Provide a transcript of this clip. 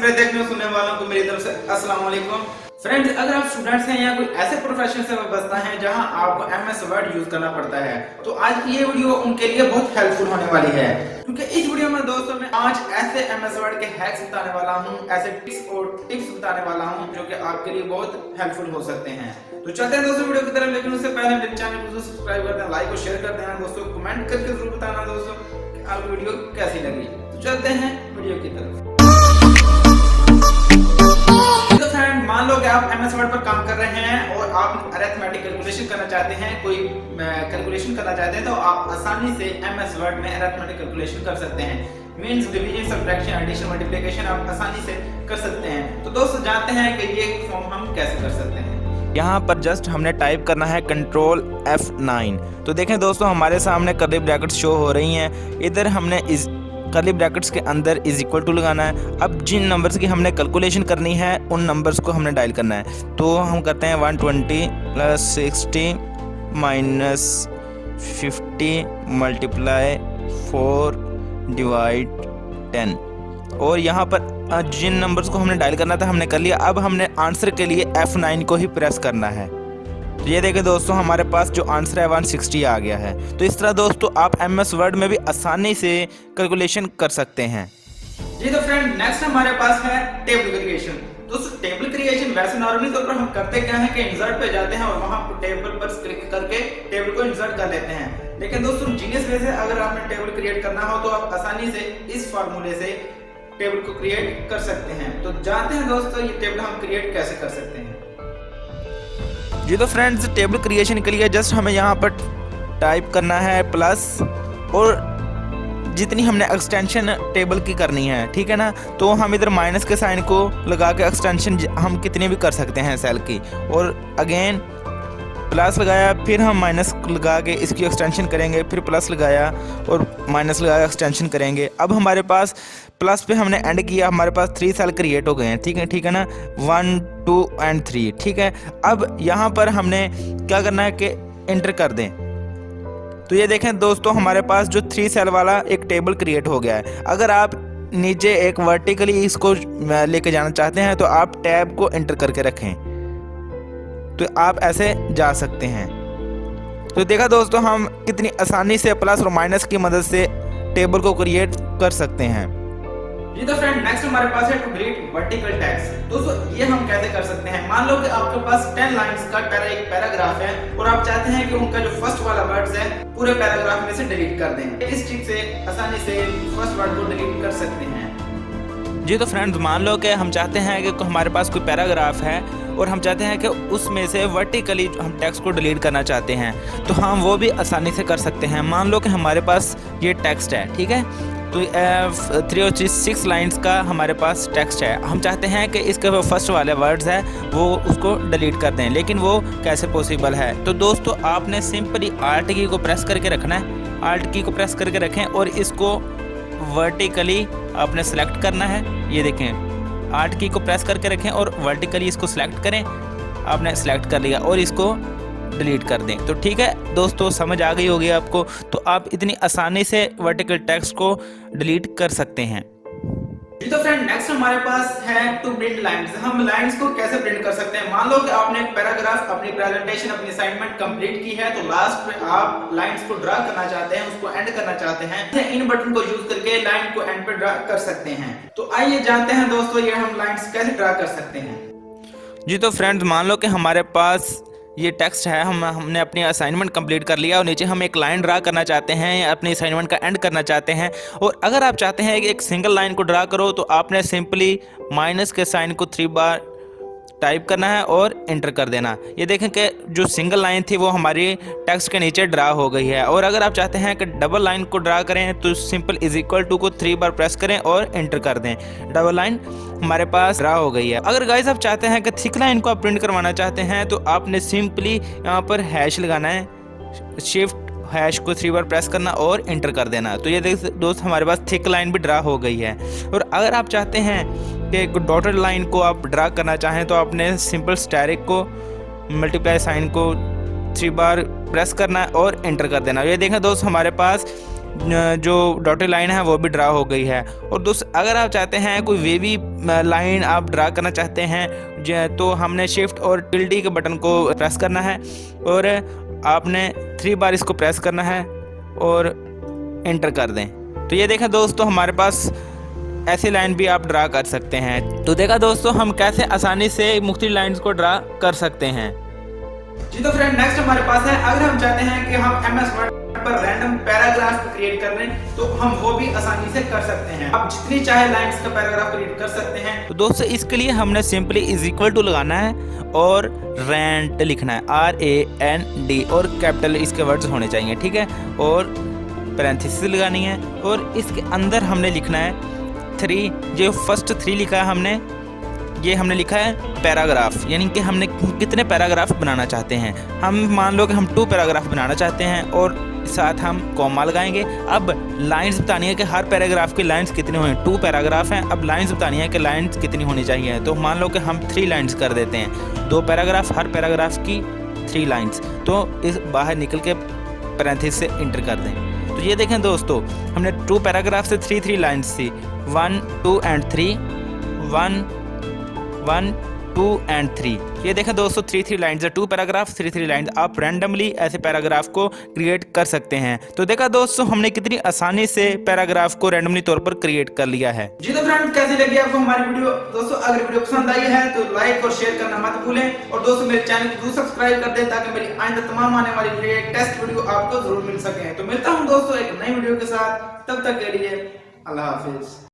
मेरे देखने और सुनने वालों को मेरी तरफ से अस्सलाम वालेकुम। फ्रेंड्स, अगर आप स्टूडेंट्स हैं या कोई ऐसे प्रोफेशन से वाबस्ता हैं जहां आपको एमएस वर्ड यूज करना पड़ता है, तो आज की ये वीडियो उनके लिए बहुत हेल्पफुल होने वाली है, क्योंकि इस वीडियो में दोस्तों मैं 5 ऐसे एमएस वर्ड के हैक्स बताने वाला हूं, ऐसे टिप्स बताने वाला हूं जो कि आपके लिए बहुत हेल्पफुल हो सकते हैं। तो चलते हैं दोस्तों वीडियो की तरफ, लेकिन उससे पहले मेरे चैनल को सब्सक्राइब कर दें, लाइक और शेयर कर देना दोस्तों, कमेंट करके जरूर बताना दोस्तों कि आपको वीडियो कैसी लगी। तो चलते हैं वीडियो की तरफ। तो फ्रेंड, मान लो कि आप एमएस वर्ड पर काम कर रहे हैं और आप अरिथमेटिक कैलकुलेशन करना चाहते हैं, कोई कैलकुलेशन करना चाहते हैं, तो आप आसानी से एमएस वर्ड में अरिथमेटिक कैलकुलेशन कर सकते हैं। Means, division, subtraction, addition, multiplication आप आसानी से कर सकते हैं। तो दोस्तों जानते हैं कि ये फॉर्म हम कैसे कर सकते हैं। यहाँ पर जस्ट हमने टाइप करना है कंट्रोल F9। तो देखें दोस्तों, हमारे सामने कर्ली ब्रैकेट्स शो हो रही हैं। इधर हमने इस कर्ली ब्रैकेट्स के अंदर इज इक्वल टू लगाना है। अब जिन नंबर्स की हमने कैलकुलेशन करनी है उन नंबर्स को हमने डायल करना है। तो हम करते हैं 120 + 60 - 50 × 4 / 10। और यहाँ पर जिन नंबर्स को हमने डायल करना था हमने कर लिया। अब हमने आंसर के लिए F9 को ही प्रेस करना है। तो ये देखें दोस्तों, हमारे पास जो आंसर है 160 आ गया है। तो इस तरह दोस्तों आप एमएस वर्ड में भी आसानी से कैलकुलेशन कर सकते हैं। जी तो फ्रेंड, नेक्स्ट हमारे पास है टेबल क्रिएशन। दोस्तों टेबल क्रिएशन वैसे नॉर्मली तौर पर हम करते क्या है कि इंसर्ट पे जाते हैं और वहां पर टेबल पर क्लिक करके टेबल को इंसर्ट कर लेते हैं। लेकिन दोस्तों जीनियस वे से अगर आपने टेबल क्रिएट करना हो तो आप आसानी से इस फार्मूले से टेबल को क्रिएट कर सकते हैं। तो जानते हैं दोस्तों ये टेबल हम क्रिएट कैसे कर सकते हैं। जी तो फ्रेंड्स, टेबल क्रिएशन के लिए जस्ट हमें यहाँ पर टाइप करना है प्लस, और जितनी हमने एक्सटेंशन टेबल की करनी है, ठीक है ना, तो हम इधर माइनस के साइन को लगा के एक्सटेंशन हम कितनी भी कर सकते हैं सेल की, और अगेन प्लस लगाया, फिर हम माइनस लगा के इसकी एक्सटेंशन करेंगे, फिर प्लस लगाया और माइनस लगा के एक्सटेंशन करेंगे। अब हमारे पास प्लस पे हमने एंड किया, हमारे पास 3 सेल क्रिएट हो गए हैं, ठीक है ना, 1 2 और 3, ठीक है। अब यहाँ पर हमने क्या करना है कि एंटर कर दें। तो ये देखें दोस्तों, हमारे पास जो 3 सेल वाला एक टेबल क्रिएट हो गया है। अगर आप नीचे एक वर्टिकली इसको लेके जाना चाहते हैं तो आप टैब को एंटर करके रखें, तो आप ऐसे जा सकते हैं। तो देखा दोस्तों, हम कितनी आसानी से प्लस और माइनस की मदद से टेबल को क्रिएट कर सकते हैं। जी तो फ्रेंड, नेक्स्ट हमारे पास है टू क्रिएट वर्टिकल टेक्स्ट। दोस्तों ये हम कैसे कर सकते हैं। मान लो कि आपके पास 10 लाइंस का एक पैराग्राफ है और आप चाहते हैं कि उनका जो फर्स्ट वाला वर्ड्स है पूरे पैराग्राफ में से डिलीट कर दें। इस ट्रिक से आसानी से फर्स्ट वर्ड को डिलीट कर सकते हैं। जी तो फ्रेंड्स, मान लो कि हम चाहते हैं कि हमारे पास कोई पैराग्राफ है और हम चाहते हैं कि उसमें से वर्टिकली हम टेक्स्ट को डिलीट करना चाहते हैं, तो हम वो भी आसानी से कर सकते हैं। मान लो कि हमारे पास ये टेक्स्ट है, ठीक है, तो 3 और 6 लाइंस का हमारे पास टेक्स्ट है। हम चाहते हैं कि इसके जो फर्स्ट वाले वर्ड्स है वो उसको डिलीट कर दें, लेकिन वो कैसे पॉसिबल है। तो दोस्तों आपने सिंपली आल्ट की को प्रेस करके रखना है, आल्ट की को प्रेस करके रखें और इसको वर्टिकली आपने सेलेक्ट करना है। ये देखें, आल्ट की को प्रेस करके रखें और वर्टिकली इसको सेलेक्ट करें। आपने सेलेक्ट कर लिया और इसको डिलीट कर दें। तो ठीक है दोस्तों, समझ आ गई होगी आपको। तो आप इतनी आसानी से वर्टिकल टेक्स्ट को डिलीट कर सकते हैं। जी तो फ्रेंड, नेक्स्ट हमारे पास है टू प्रिंट लाइंस। हम लाइंस को कैसे प्रिंट कर सकते हैं। मान लो कि आपने एक पैराग्राफ, अपनी प्रेजेंटेशन, अपनी असाइनमेंट कंप्लीट की है, तो लास्ट में आप लाइंस को ड्रा करना चाहते हैं, उसको एंड करना चाहते हैं, इन बटन को यूज करके लाइन को एंड पे ड्रा कर सकते हैं। तो आइए जानते हैं दोस्तों ये हम लाइंस कैसे ड्रा कर सकते हैं। जी तो फ्रेंड्स, मान लो कि हमारे पास ये टेक्स्ट है, हमने अपनी असाइनमेंट कंप्लीट कर लिया और नीचे हम एक लाइन ड्रा करना चाहते हैं, अपनी असाइनमेंट का एंड करना चाहते हैं। और अगर आप चाहते हैं कि एक सिंगल लाइन को ड्रा करो, तो आपने सिंपली माइनस के साइन को 3 बार टाइप करना है और एंटर कर देना। ये देखें कि जो सिंगल लाइन थी वो हमारी टेक्स्ट के नीचे ड्रा हो गई है। और अगर आप चाहते हैं कि डबल लाइन को ड्रा करें तो सिंपल इज इक्वल टू को 3 बार प्रेस करें और एंटर कर दें, डबल लाइन हमारे पास ड्रा हो गई है। अगर गाइस आप चाहते हैं कि थिक लाइन को आप प्रिंट करवाना चाहते हैं, तो आपने सिंपली यहाँ पर हैश लगाना है, शिफ्ट हैश को 3 बार प्रेस करना और एंटर कर देना। तो ये देख दोस्त, हमारे पास थिक लाइन भी ड्रा हो गई है। और अगर आप चाहते हैं कि डॉटेड लाइन को आप ड्रा करना चाहें, तो आपने सिंपल स्टैरिक को मल्टीप्लाई साइन को 3 बार प्रेस करना है और एंटर कर देना। ये देखें दोस्त, हमारे पास जो डॉटेड लाइन है वो भी ड्रा हो गई है। और दोस्त अगर आप चाहते हैं कोई वेवी लाइन आप ड्रा करना चाहते हैं तो हमने शिफ्ट और टिल्डी के बटन को प्रेस करना है और आपने 3 बार इसको प्रेस करना है और एंटर कर दें। तो ये देखें दोस्तों, हमारे पास ऐसी लाइन भी आप ड्रा कर सकते हैं। तो देखा दोस्तों हम कैसे आसानी से मुख्तलिफ लाइंस को ड्रा कर सकते हैं। जी तो फ्रेंड नेक्स्ट हमारे पास है, अगर हम चाहते हैं कि हम MS वर्ड पर रैंडम पैराग्राफ क्रिएट कर लें तो हम वो भी आसानी से कर सकते हैं। आप जितनी चाहे लाइंस का पैराग्राफ क्रिएट कर सकते हैं। तो दोस्तों इसके लिए हमने सिंपली इज इक्वल टू लगाना है और रेंट लिखना है, RAND, और कैपिटल इसके वर्ड्स होने चाहिए, ठीक है। और पैरेंथेसिस लगानी है और इसके अंदर हमने लिखना है 3, जो फर्स्ट 3 लिखा है हमने, ये हमने लिखा है पैराग्राफ, यानी कि हमने कितने पैराग्राफ बनाना चाहते हैं। हम मान लो कि हम 2 पैराग्राफ बनाना चाहते हैं और साथ हम कॉमा लगाएंगे। अब लाइंस बतानी है कि हर पैराग्राफ की लाइंस कितनी होनी, 2 पैराग्राफ हैं, अब लाइंस बतानी है कि लाइंस कितनी होनी चाहिए। तो मान लो कि हम 3 लाइंस कर देते हैं, 2 पैराग्राफ, हर पैराग्राफ की 3 लाइंस। तो इस बाहर निकल के पैरेंथेसिस से इंटर कर दें। तो ये देखें दोस्तों, हमने 2 पैराग्राफ से 3 लाइंस थी, 1 2 एंड 3, 1 1 2 एंड 3। ये देखें दोस्तों 3 लाइंस है, 2 पैराग्राफ 3 लाइंस। आप रैंडमली ऐसे पैराग्राफ को क्रिएट कर सकते हैं। तो देखा दोस्तों हमने कितनी आसानी से पैराग्राफ को रैंडमली तौर पर क्रिएट कर लिया है। जी तो फ्रेंड कैसी लगी आपको हमारी वीडियो? दोस्तों अगर वीडियो पसंद आई है तो लाइक और शेयर करना मत भूलें और दोस्तों मेरे चैनल को सब्सक्राइब कर दें ताकि मेरी आइंदा तमाम आने वाली टेस्ट वीडियो आपको जरूर मिल सके। तो मिलता हूँ दोस्तों एक नई वीडियो के साथ, तब तक के लिए अल्लाह हाफिज।